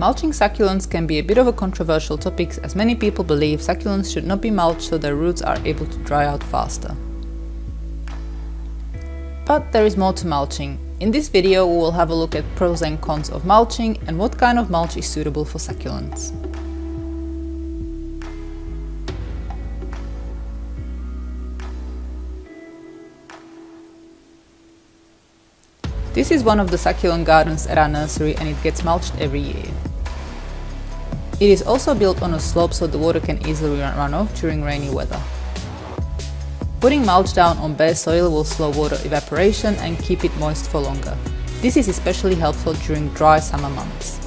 Mulching succulents can be a bit of a controversial topic, as many people believe succulents should not be mulched so their roots are able to dry out faster. But there is more to mulching. In this video we will have a look at pros and cons of mulching and what kind of mulch is suitable for succulents. This is one of the succulent gardens at our nursery and it gets mulched every year. It is also built on a slope so the water can easily run off during rainy weather. Putting mulch down on bare soil will slow water evaporation and keep it moist for longer. This is especially helpful during dry summer months.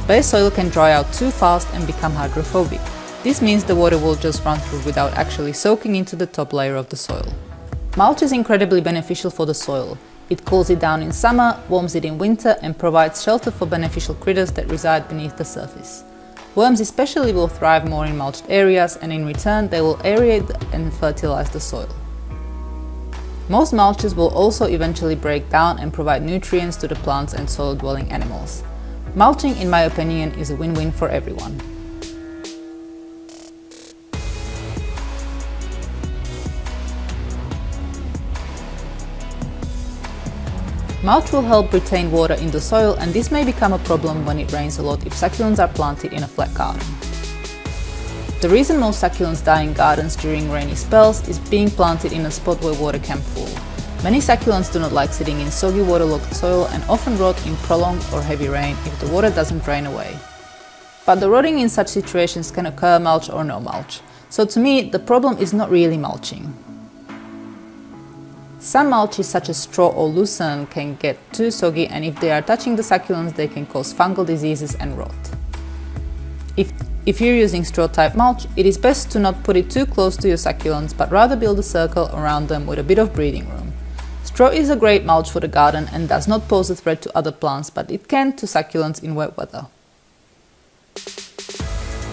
Bare soil can dry out too fast and become hydrophobic. This means the water will just run through without actually soaking into the top layer of the soil. Mulch is incredibly beneficial for the soil. It cools it down in summer, warms it in winter and provides shelter for beneficial critters that reside beneath the surface. Worms especially will thrive more in mulched areas and in return they will aerate and fertilize the soil. Most mulches will also eventually break down and provide nutrients to the plants and soil-dwelling animals. Mulching, in my opinion, is a win-win for everyone. Mulch will help retain water in the soil and this may become a problem when it rains a lot if succulents are planted in a flat garden. The reason most succulents die in gardens during rainy spells is being planted in a spot where water can pool. Many succulents do not like sitting in soggy waterlogged soil and often rot in prolonged or heavy rain if the water doesn't drain away. But the rotting in such situations can occur mulch or no mulch, so to me the problem is not really mulching. Some mulches such as straw or lucerne can get too soggy and if they are touching the succulents they can cause fungal diseases and rot. If you're using straw type mulch, it is best to not put it too close to your succulents but rather build a circle around them with a bit of breathing room. Straw is a great mulch for the garden and does not pose a threat to other plants, but it can to succulents in wet weather.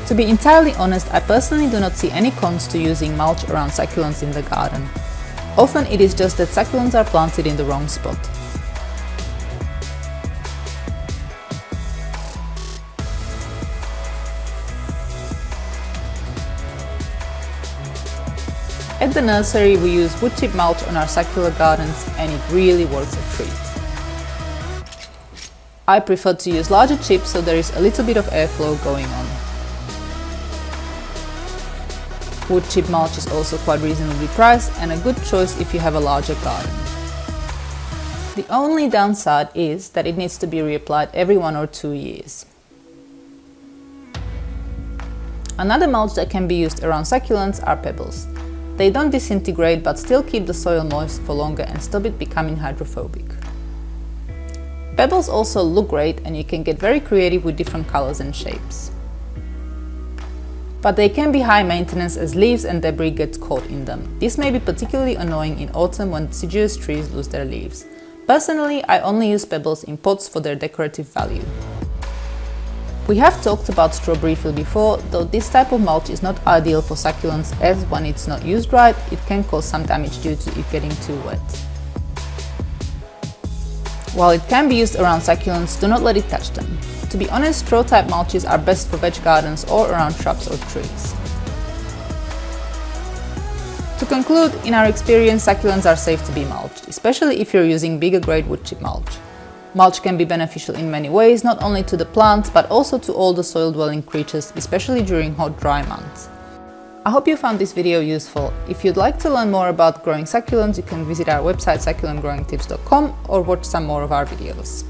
To be entirely honest, I personally do not see any cons to using mulch around succulents in the garden. Often it is just that succulents are planted in the wrong spot. At the nursery we use wood chip mulch on our succulent gardens and it really works a treat. I prefer to use larger chips so there is a little bit of airflow going on. Wood chip mulch is also quite reasonably priced and a good choice if you have a larger garden. The only downside is that it needs to be reapplied every 1 or 2 years. Another mulch that can be used around succulents are pebbles. They don't disintegrate but still keep the soil moist for longer and stop it becoming hydrophobic. Pebbles also look great and you can get very creative with different colors and shapes. But they can be high maintenance as leaves and debris get caught in them. This may be particularly annoying in autumn when deciduous trees lose their leaves. Personally, I only use pebbles in pots for their decorative value. We have talked about straw briefly before, though this type of mulch is not ideal for succulents as when it's not used right, it can cause some damage due to it getting too wet. While it can be used around succulents, do not let it touch them. To be honest, straw type mulches are best for veg gardens or around shrubs or trees. To conclude, in our experience, succulents are safe to be mulched, especially if you're using bigger grade wood chip mulch. Mulch can be beneficial in many ways, not only to the plants but also to all the soil-dwelling creatures, especially during hot, dry months. I hope you found this video useful. If you'd like to learn more about growing succulents, you can visit our website succulentgrowingtips.com or watch some more of our videos.